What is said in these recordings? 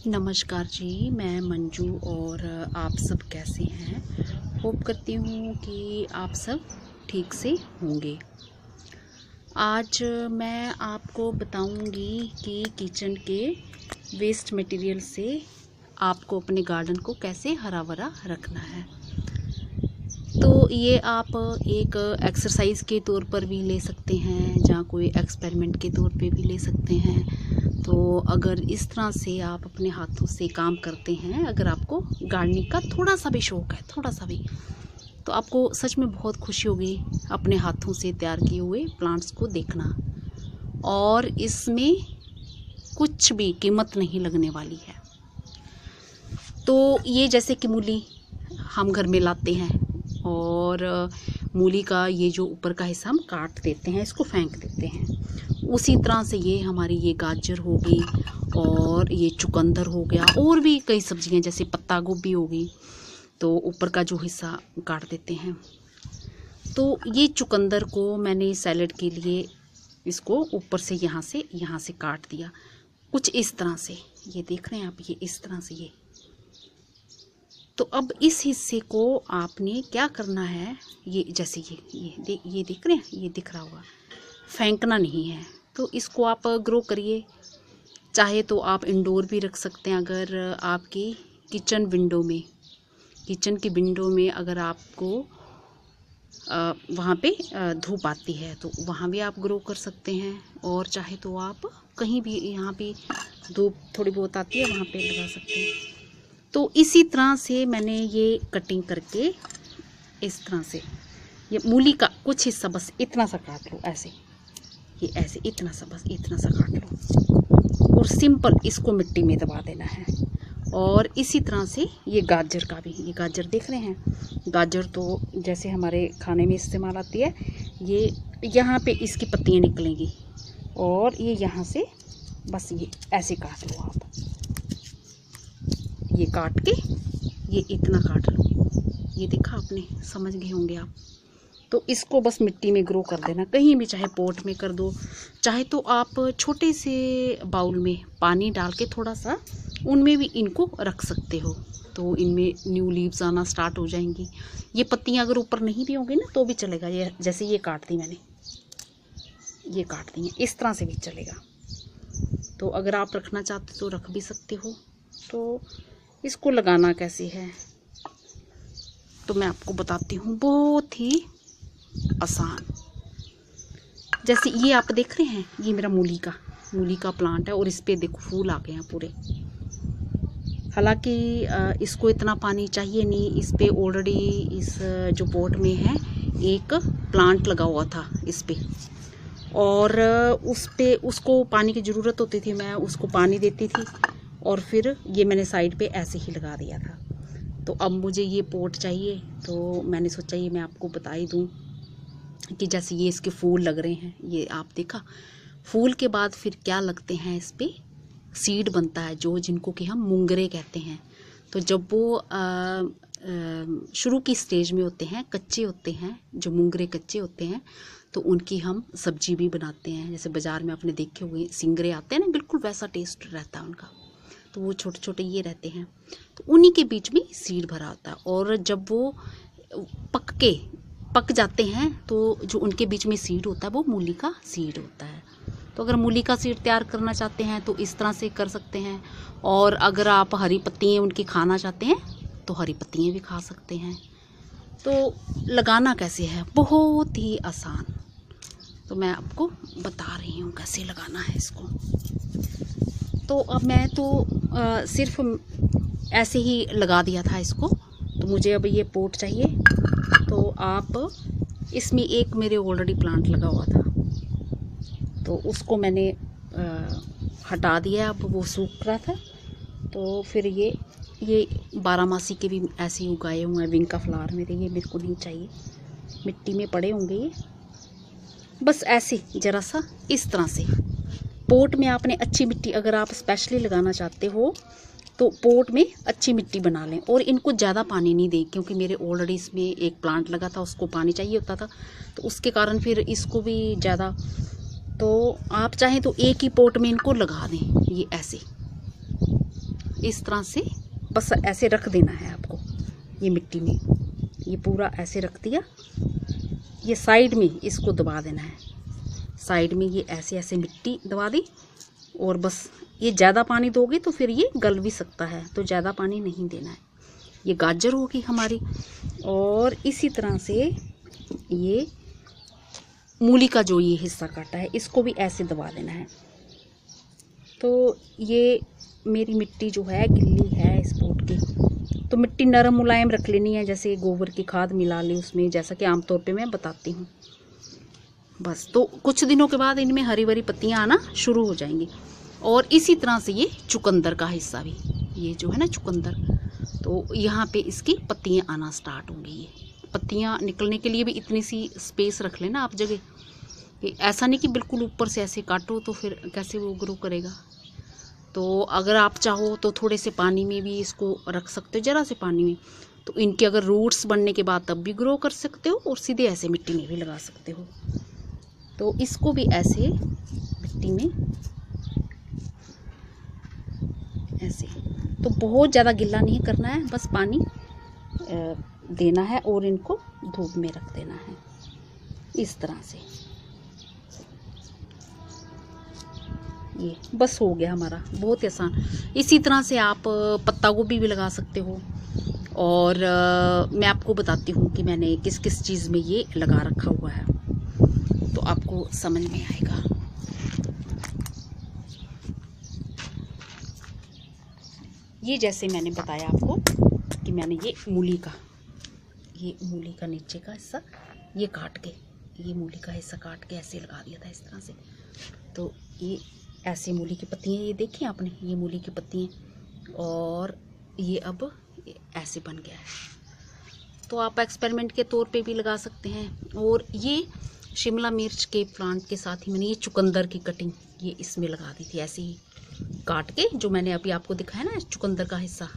नमस्कार जी, मैं मंजू और आप सब कैसे हैं। होप करती हूँ कि आप सब ठीक से होंगे। आज मैं आपको बताऊँगी कि किचन के वेस्ट मटेरियल से आपको अपने गार्डन को कैसे हरा भरा रखना है। तो ये आप एक एक्सरसाइज के तौर पर भी ले सकते हैं या कोई एक्सपेरिमेंट के तौर पे भी ले सकते हैं। तो अगर इस तरह से आप अपने हाथों से काम करते हैं, अगर आपको गार्डनिंग का थोड़ा सा भी शौक़ है, थोड़ा सा भी, तो आपको सच में बहुत खुशी होगी अपने हाथों से तैयार किए हुए प्लांट्स को देखना। और इसमें कुछ भी कीमत नहीं लगने वाली है। तो ये जैसे कि मूली हम घर में लाते हैं और मूली का ये जो ऊपर का हिस्सा हम काट देते हैं, इसको फेंक देते हैं। उसी तरह से ये हमारी ये गाजर होगी और ये चुकंदर हो गया, और भी कई सब्जियां जैसे पत्ता गोभी होगी, तो ऊपर का जो हिस्सा काट देते हैं। तो ये चुकंदर को मैंने सैलेड के लिए इसको ऊपर से यहाँ से काट दिया, कुछ इस तरह से। ये देख रहे हैं आप, ये इस तरह से। ये तो अब इस हिस्से को आपने क्या करना है, ये जैसे ये देख रहे हैं, ये दिख रहा होगा, फेंकना नहीं है। तो इसको आप ग्रो करिए। चाहे तो आप इंडोर भी रख सकते हैं। अगर आपकी किचन की विंडो में अगर आपको वहाँ पे धूप आती है तो वहाँ भी आप ग्रो कर सकते हैं। और चाहे तो आप कहीं भी, यहाँ पे धूप थोड़ी बहुत आती है, वहाँ पे लगा सकते हैं। तो इसी तरह से मैंने ये कटिंग करके इस तरह से ये मूली का कुछ हिस्सा बस इतना सा काट लो, ऐसे, ये ऐसे इतना सा, बस इतना सा काट लो और सिंपल इसको मिट्टी में दबा देना है। और इसी तरह से ये गाजर का भी, ये गाजर देख रहे हैं, गाजर तो जैसे हमारे खाने में इस्तेमाल आती है। ये यहाँ पे इसकी पत्तियाँ निकलेंगी और ये यहाँ से बस ये ऐसे काट लो आप, ये काट के ये इतना काट लो। ये देखा आपने, समझ गए होंगे आप। तो इसको बस मिट्टी में ग्रो कर देना, कहीं भी, चाहे पॉट में कर दो, चाहे तो आप छोटे से बाउल में पानी डाल के थोड़ा सा उनमें भी इनको रख सकते हो। तो इनमें न्यू लीव्स आना स्टार्ट हो जाएंगी। ये पत्तियां अगर ऊपर नहीं भी होंगी ना तो भी चलेगा। ये जैसे ये काट दी मैंने, ये काट दी है, इस तरह से भी चलेगा। तो अगर आप रखना चाहते तो रख भी सकते हो। तो इसको लगाना कैसे है तो मैं आपको बताती हूँ, बहुत ही आसान। जैसे ये आप देख रहे हैं, ये मेरा मूली का प्लांट है और इस पे देखो फूल आ गए हैं पूरे। हालांकि इसको इतना पानी चाहिए नहीं। इस पे ऑलरेडी इस जो पॉट में है एक प्लांट लगा हुआ था इस पे, और उस पे उसको पानी की ज़रूरत होती थी, मैं उसको पानी देती थी और फिर ये मैंने साइड पे ऐसे ही लगा दिया था। तो अब मुझे ये पॉट चाहिए, तो मैंने सोचा ये मैं आपको बता ही दूँ कि जैसे ये इसके फूल लग रहे हैं, ये आप देखा, फूल के बाद फिर क्या लगते हैं, इस पे सीड बनता है, जो जिनको कि हम मुंगरे कहते हैं। तो जब वो शुरू की स्टेज में होते हैं, कच्चे होते हैं, जो मुंगरे कच्चे होते हैं, तो उनकी हम सब्जी भी बनाते हैं। जैसे बाज़ार में आपने देखे हुए सिंगरे आते हैं ना, बिल्कुल वैसा टेस्ट रहता है उनका। तो वो छोटे छोटे ये रहते हैं, तो उन्हीं के बीच में सीड भरा होता है। और जब वो पक जाते हैं तो जो उनके बीच में सीड होता है वो मूली का सीड होता है। तो अगर मूली का सीड तैयार करना चाहते हैं तो इस तरह से कर सकते हैं। और अगर आप हरी पत्तियाँ उनकी खाना चाहते हैं तो हरी पत्तियाँ भी खा सकते हैं। तो लगाना कैसे है, बहुत ही आसान। तो मैं आपको बता रही हूँ कैसे लगाना है इसको। तो अब मैं तो सिर्फ ऐसे ही लगा दिया था इसको। तो मुझे अब ये पॉट चाहिए। तो आप इसमें एक मेरे ऑलरेडी प्लांट लगा हुआ था, तो उसको मैंने हटा दिया। अब वो सूख रहा था, तो फिर ये बारहमासी के भी ऐसे ही उगाए हुए हैं विंका फ्लावर मेरे। ये मेरे को नहीं चाहिए, मिट्टी में पड़े होंगे ये। बस ऐसे ज़रा सा इस तरह से पोट में आपने अच्छी मिट्टी, अगर आप स्पेशली लगाना चाहते हो तो पोट में अच्छी मिट्टी बना लें। और इनको ज़्यादा पानी नहीं दें, क्योंकि मेरे ऑलरेडी इसमें एक प्लांट लगा था, उसको पानी चाहिए होता था, तो उसके कारण फिर इसको भी ज़्यादा। तो आप चाहें तो एक ही पोट में इनको लगा दें, ये ऐसे इस तरह से बस ऐसे रख देना है आपको। ये मिट्टी में ये पूरा ऐसे रख दिया, ये साइड में इसको दबा देना है, साइड में ये ऐसे ऐसे मिट्टी दबा दी। और बस ये ज़्यादा पानी दोगे तो फिर ये गल भी सकता है, तो ज़्यादा पानी नहीं देना है। ये गाजर होगी हमारी। और इसी तरह से ये मूली का जो ये हिस्सा काटा है इसको भी ऐसे दबा देना है। तो ये मेरी मिट्टी जो है गिल्ली है इस पोट की, तो मिट्टी नरम मुलायम रख लेनी है, जैसे गोबर की खाद मिला ली उसमें, जैसा कि आमतौर पे मैं बताती हूँ। बस तो कुछ दिनों के बाद इनमें हरी भरी पत्तियाँ आना शुरू हो जाएंगी। और इसी तरह से ये चुकंदर का हिस्सा भी, ये जो है ना चुकंदर, तो यहाँ पे इसकी पत्तियाँ आना स्टार्ट होंगी। ये पत्तियाँ निकलने के लिए भी इतनी सी स्पेस रख लेना आप जगह, कि ऐसा नहीं कि बिल्कुल ऊपर से ऐसे काटो तो फिर कैसे वो ग्रो करेगा। तो अगर आप चाहो तो थोड़े से पानी में भी इसको रख सकते हो, ज़रा से पानी में, तो इनके अगर रूट्स बनने के बाद तब भी ग्रो कर सकते हो, और सीधे ऐसे मिट्टी में भी लगा सकते हो। तो इसको भी ऐसे मिट्टी में ऐसे, तो बहुत ज़्यादा गिल्ला नहीं करना है, बस पानी देना है और इनको धूप में रख देना है इस तरह से। ये बस हो गया हमारा, बहुत ही आसान। इसी तरह से आप पत्ता गोभी भी लगा सकते हो। और मैं आपको बताती हूँ कि मैंने किस किस चीज़ में ये लगा रखा हुआ है, तो आपको समझ में आएगा। ये जैसे मैंने बताया आपको कि मैंने ये मूली का नीचे का हिस्सा ये काट के, ये मूली का हिस्सा काट के ऐसे लगा दिया था इस तरह से। तो ये ऐसे मूली की पत्तियाँ, ये देखी आपने, ये मूली की पत्तियाँ, और ये अब ऐसे बन गया है। तो आप एक्सपेरिमेंट के तौर पे भी लगा सकते हैं। और ये शिमला मिर्च के प्लांट के साथ ही मैंने ये चुकंदर की कटिंग ये इसमें लगा दी थी, ऐसे ही काट के, जो मैंने अभी आपको दिखाया ना चुकंदर का हिस्सा,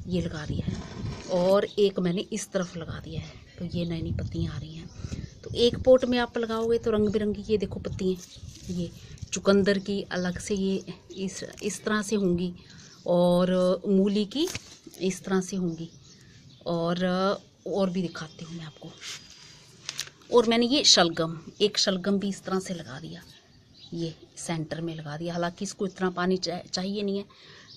ये लगा दिया है। और एक मैंने इस तरफ लगा दिया है, तो ये नई नई पत्तियाँ आ रही हैं। तो एक पोट में आप लगाओगे तो रंग बिरंगी ये देखो पत्तियाँ, ये चुकंदर की अलग से ये इस तरह से होंगी, और मूली की इस तरह से होंगी, और भी दिखाती हूँ मैं आपको। और मैंने ये शलगम, एक शलगम भी इस तरह से लगा दिया, ये सेंटर में लगा दिया। हालांकि इसको इतना पानी चाहिए नहीं है,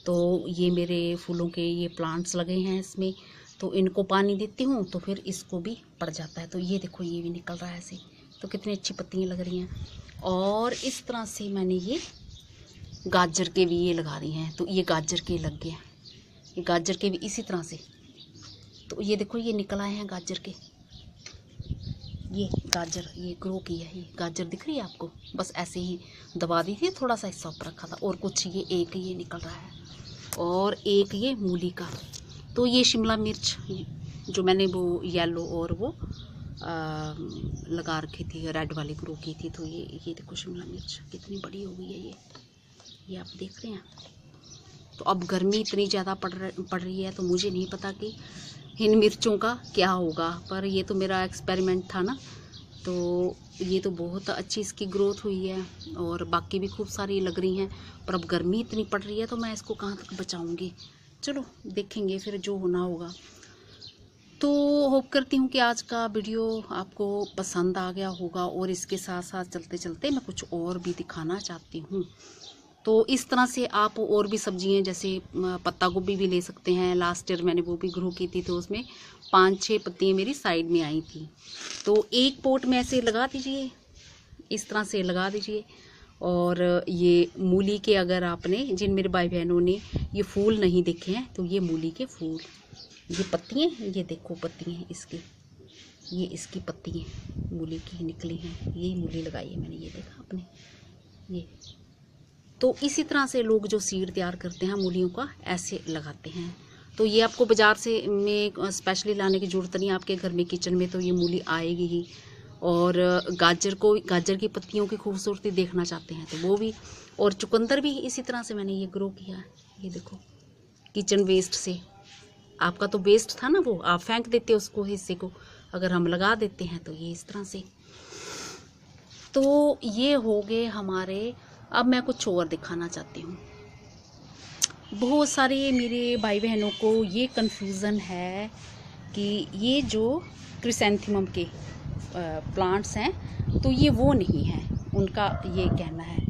तो ये मेरे फूलों के ये प्लांट्स लगे हैं इसमें, तो इनको पानी देती हूँ तो फिर इसको भी पड़ जाता है। तो ये देखो ये भी निकल रहा है ऐसे, तो कितनी अच्छी पत्तियाँ लग रही हैं। और इस तरह से मैंने ये गाजर के भी ये लगा दिए हैं, तो ये गाजर के लग गए हैं, ये गाजर के भी इसी तरह से। तो ये देखो ये निकल आए हैं गाजर के, ये गाजर ये ग्रो की है, ये गाजर दिख रही है आपको, बस ऐसे ही दबा दी थी, थोड़ा सा हिस्सा ऊपर रखा था। और कुछ ये एक ये निकल रहा है, और एक ये मूली का। तो ये शिमला मिर्च जो मैंने वो येलो और वो लगा रखी थी, रेड वाली ग्रो की थी, तो ये देखो शिमला मिर्च कितनी बड़ी हो गई है ये आप देख रहे हैं। तो अब गर्मी इतनी ज़्यादा पड़ रही है, तो मुझे नहीं पता कि इन मिर्चों का क्या होगा, पर ये तो मेरा एक्सपेरिमेंट था ना, तो ये तो बहुत अच्छी इसकी ग्रोथ हुई है, और बाकी भी खूब सारी लग रही हैं। पर अब गर्मी इतनी पड़ रही है तो मैं इसको कहाँ तक बचाऊंगी। चलो देखेंगे फिर जो होना होगा। तो होप करती हूँ कि आज का वीडियो आपको पसंद आ गया होगा, और इसके साथ साथ चलते चलते मैं कुछ और भी दिखाना चाहती हूँ। तो इस तरह से आप और भी सब्जियां जैसे पत्ता गोभी भी ले सकते हैं। लास्ट ईयर मैंने वो भी ग्रो की थी, तो उसमें 5-6 पत्तियाँ मेरी साइड में आई थी। तो एक पोट में ऐसे लगा दीजिए, इस तरह से लगा दीजिए। और ये मूली के, अगर आपने जिन मेरे भाई बहनों ने ये फूल नहीं देखे हैं, तो ये मूली के फूल, ये पत्तियाँ, ये देखो पत्तियाँ इसकी, ये इसकी पत्तियाँ मूली की निकली हैं, ये मूली लगाई है मैंने, ये देखा आपने ये। तो इसी तरह से लोग जो सीड तैयार करते हैं मूलियों का, ऐसे लगाते हैं। तो ये आपको बाज़ार से में स्पेशली लाने की ज़रूरत नहीं है, आपके घर में किचन में तो ये मूली आएगी ही। और गाजर की पत्तियों की खूबसूरती देखना चाहते हैं तो वो भी। और चुकंदर भी इसी तरह से मैंने ये ग्रो किया है, ये देखो किचन वेस्ट से। आपका तो वेस्ट था ना, वो आप फेंक देते उसको हिस्से को, अगर हम लगा देते हैं तो ये इस तरह से। तो ये हो गए हमारे। अब मैं कुछ और दिखाना चाहती हूँ। बहुत सारे मेरे भाई बहनों को ये कन्फ्यूज़न है कि ये जो क्रिसैंथेमम के प्लांट्स हैं तो ये वो नहीं हैं, उनका ये कहना है।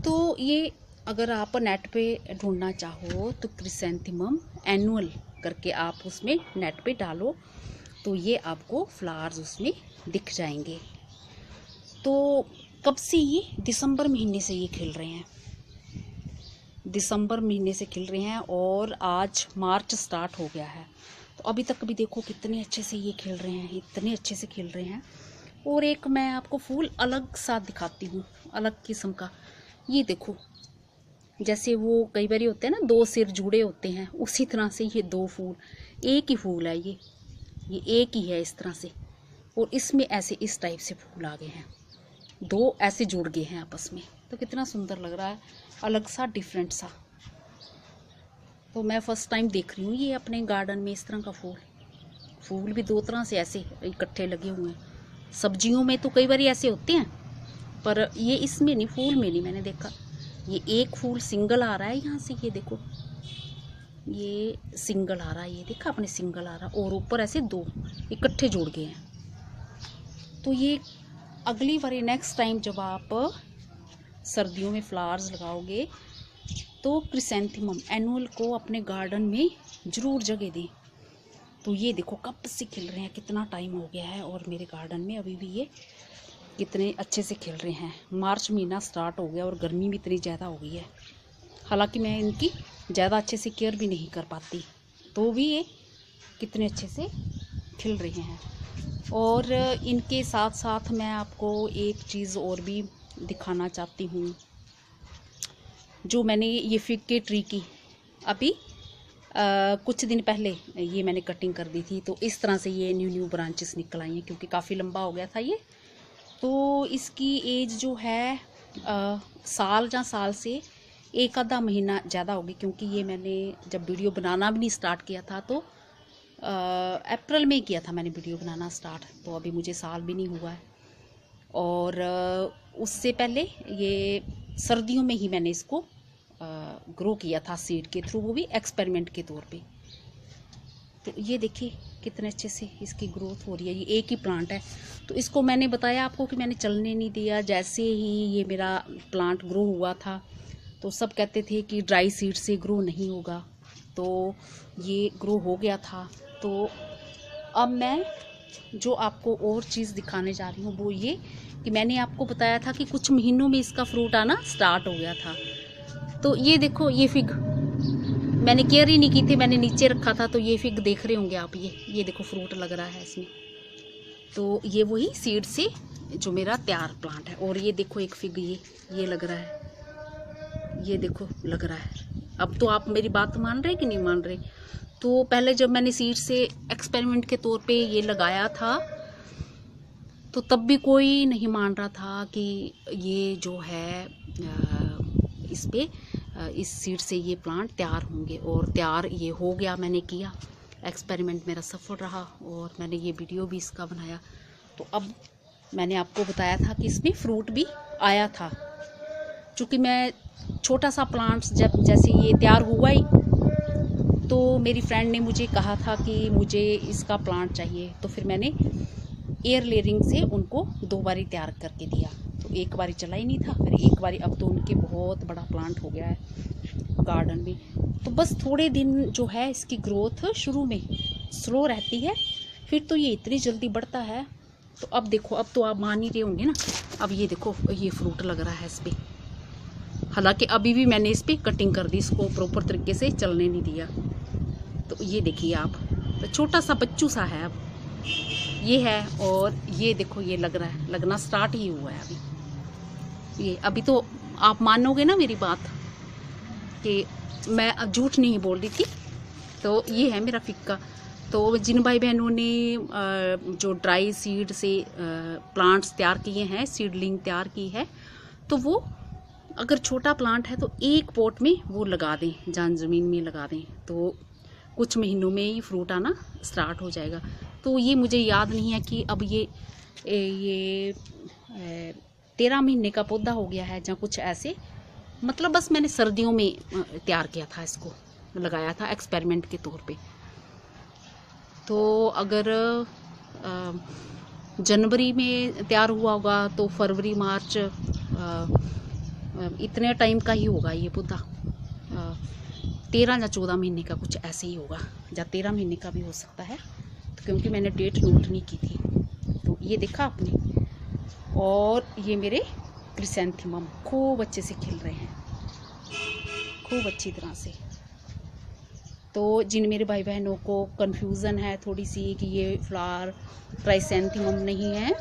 तो ये अगर आप नेट पे ढूंढना चाहो तो क्रिसैंथेमम एनुअल करके आप उसमें नेट पे डालो तो ये आपको फ्लावर्स उसमें दिख जाएंगे। तो कब से ये दिसंबर महीने से ये खिल रहे हैं, दिसंबर महीने से खिल रहे हैं और आज मार्च स्टार्ट हो गया है। तो अभी तक भी देखो कितने अच्छे से ये खिल रहे हैं, इतने अच्छे से खिल रहे हैं। और एक मैं आपको फूल अलग सा दिखाती हूँ, अलग किस्म का। ये देखो, जैसे वो कई बार होते हैं ना, दो सिर जुड़े होते हैं, उसी तरह से ये दो फूल, एक ही फूल है ये एक ही है इस तरह से। और इसमें ऐसे इस टाइप से फूल आ गए हैं, दो ऐसे जुड़ गए हैं आपस में। तो कितना सुंदर लग रहा है, अलग सा, डिफरेंट सा। तो मैं फर्स्ट टाइम देख रही हूँ ये अपने गार्डन में इस तरह का फूल भी दो तरह से ऐसे इकट्ठे लगे हुए हैं। सब्जियों में तो कई बार ऐसे होते हैं, पर ये इसमें नहीं, फूल में नहीं मैंने देखा। ये एक फूल सिंगल आ रहा है यहाँ से, ये देखो ये सिंगल आ रहा है, ये देखा आपने, सिंगल आ रहा, और ऊपर ऐसे दो इकट्ठे जुड़ गए हैं। तो ये अगली बारी नेक्स्ट टाइम जब आप सर्दियों में फ्लावर्स लगाओगे तो क्रिसैंथेमम एनुअल को अपने गार्डन में ज़रूर जगह दें। तो ये देखो कब से खिल रहे हैं, कितना टाइम हो गया है और मेरे गार्डन में अभी भी ये कितने अच्छे से खिल रहे हैं। मार्च महीना स्टार्ट हो गया और गर्मी भी इतनी ज़्यादा हो गई है। हालांकि मैं इनकी ज़्यादा अच्छे से केयर भी नहीं कर पाती, तो भी ये कितने अच्छे से खिल रहे हैं। और इनके साथ साथ मैं आपको एक चीज़ और भी दिखाना चाहती हूँ। जो मैंने ये फिग के ट्री की अभी कुछ दिन पहले ये मैंने कटिंग कर दी थी, तो इस तरह से ये न्यू ब्रांचेस निकल आई हैं, क्योंकि काफ़ी लंबा हो गया था ये। तो इसकी एज जो है साल या साल से एक आधा महीना ज़्यादा होगी, क्योंकि ये मैंने जब वीडियो बनाना भी नहीं स्टार्ट किया था तो अप्रैल में ही किया था मैंने वीडियो बनाना स्टार्ट, तो अभी मुझे साल भी नहीं हुआ है। और उससे पहले ये सर्दियों में ही मैंने इसको ग्रो किया था सीड के थ्रू, वो भी एक्सपेरिमेंट के तौर पे। तो ये देखिए कितने अच्छे से इसकी ग्रोथ हो रही है। ये एक ही प्लांट है, तो इसको मैंने बताया आपको कि मैंने चलने नहीं दिया। जैसे ही ये मेरा प्लांट ग्रो हुआ था तो सब कहते थे कि ड्राई सीड से ग्रो नहीं होगा, तो ये ग्रो हो गया था। तो अब मैं जो आपको और चीज़ दिखाने जा रही हूँ वो ये कि मैंने आपको बताया था कि कुछ महीनों में इसका फ्रूट आना स्टार्ट हो गया था। तो ये देखो, ये फिग मैंने केयर ही नहीं की थी, मैंने नीचे रखा था। तो ये फिग देख रहे होंगे आप, ये देखो फ्रूट लग रहा है इसमें। तो ये वही सीड से जो मेरा तैयार प्लांट है। और ये देखो एक फिग ये लग रहा है, ये देखो लग रहा है। अब तो आप मेरी बात मान रहे कि नहीं मान रहे? तो पहले जब मैंने सीड से एक्सपेरिमेंट के तौर पे ये लगाया था तो तब भी कोई नहीं मान रहा था कि ये जो है इस पे इस सीड से ये प्लांट तैयार होंगे। और तैयार ये हो गया, मैंने किया एक्सपेरिमेंट, मेरा सफल रहा और मैंने ये वीडियो भी इसका बनाया। तो अब मैंने आपको बताया था कि इसमें फ्रूट भी आया था। चूँकि मैं छोटा सा प्लांट्स जब जैसे ये तैयार हुआ ही, तो मेरी फ्रेंड ने मुझे कहा था कि मुझे इसका प्लांट चाहिए, तो फिर मैंने एयर लेयरिंग से उनको 2 बारी तैयार करके दिया। तो एक बारी चला ही नहीं था, फिर एक बारी, अब तो उनके बहुत बड़ा प्लांट हो गया है गार्डन में। तो बस थोड़े दिन जो है इसकी ग्रोथ शुरू में स्लो रहती है, फिर तो ये इतनी जल्दी बढ़ता है। तो अब देखो, अब तो आप मान ही रहे होंगे ना, अब ये देखो ये फ्रूट लग रहा है इस पर। हालांकि अभी भी मैंने इस पर कटिंग कर दी, इसको प्रॉपर तरीके से चलने नहीं दिया। तो ये देखिए आप, तो छोटा सा बच्चू सा है अब ये है। और ये देखो ये लग रहा है, लगना स्टार्ट ही हुआ है अभी। ये अभी तो आप मानोगे ना मेरी बात कि मैं झूठ नहीं बोल रही थी। तो ये है मेरा फिक्का। तो जिन भाई बहनों ने जो ड्राई सीड से प्लांट्स तैयार किए हैं, सीडलिंग तैयार की है, तो वो अगर छोटा प्लांट है तो एक पॉट में वो लगा दें, जहाँ ज़मीन में लगा दें, तो कुछ महीनों में ही फ्रूट आना स्टार्ट हो जाएगा। तो ये मुझे याद नहीं है कि अब ये 13 महीने का पौधा हो गया है या कुछ ऐसे। मतलब बस मैंने सर्दियों में तैयार किया था, इसको लगाया था एक्सपेरिमेंट के तौर पे। तो अगर जनवरी में तैयार हुआ होगा तो फरवरी मार्च इतने टाइम का ही होगा ये पौधा। 13 या 14 महीने का कुछ ऐसे ही होगा, या 13 महीने का भी हो सकता है, तो क्योंकि मैंने डेट नोट नहीं की थी। तो ये देखा आपने। और ये मेरे क्रिसैंथेमम खूब अच्छे से खिल रहे हैं, खूब अच्छी तरह से। तो जिन मेरे भाई बहनों को कन्फ्यूज़न है थोड़ी सी कि ये फ्लावर क्राइसैंथेमम नहीं है,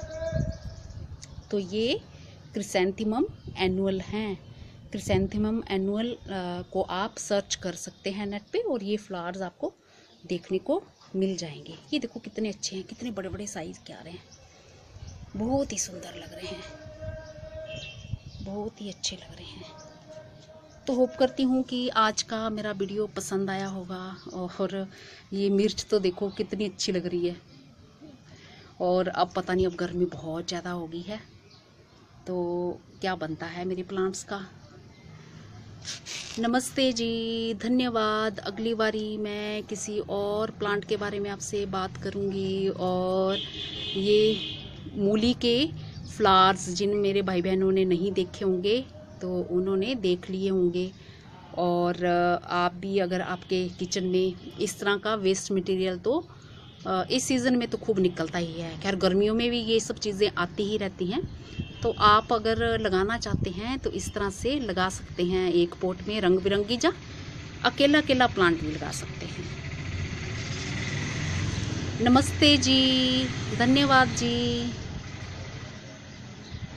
तो ये क्रिसैंथेमम एनुअल हैं। क्रिसैंथेमम एनुअल को आप सर्च कर सकते हैं नेट पे, और ये फ्लावर्स आपको देखने को मिल जाएंगे। ये देखो कितने अच्छे हैं, कितने बड़े बड़े साइज़ के आ रहे हैं, बहुत ही सुंदर लग रहे हैं, बहुत ही अच्छे लग रहे हैं। तो होप करती हूँ कि आज का मेरा वीडियो पसंद आया होगा। और ये मिर्च तो देखो कितनी अच्छी लग रही है। और अब पता नहीं, अब गर्मी बहुत ज़्यादा हो गई है, तो क्या बनता है मेरे प्लांट्स का। नमस्ते जी, धन्यवाद। अगली बारी मैं किसी और प्लांट के बारे में आपसे बात करूँगी। और ये मूली के फ्लावर्स जिन मेरे भाई बहनों ने नहीं देखे होंगे तो उन्होंने देख लिए होंगे। और आप भी, अगर आपके किचन में इस तरह का वेस्ट मटेरियल, तो इस सीज़न में तो खूब निकलता ही है। खैर गर्मियों में भी ये सब चीज़ें आती ही रहती हैं। तो आप अगर लगाना चाहते हैं तो इस तरह से लगा सकते हैं, एक पॉट में रंग बिरंगी, जा अकेला अकेला प्लांट भी लगा सकते हैं। नमस्ते जी, धन्यवाद जी।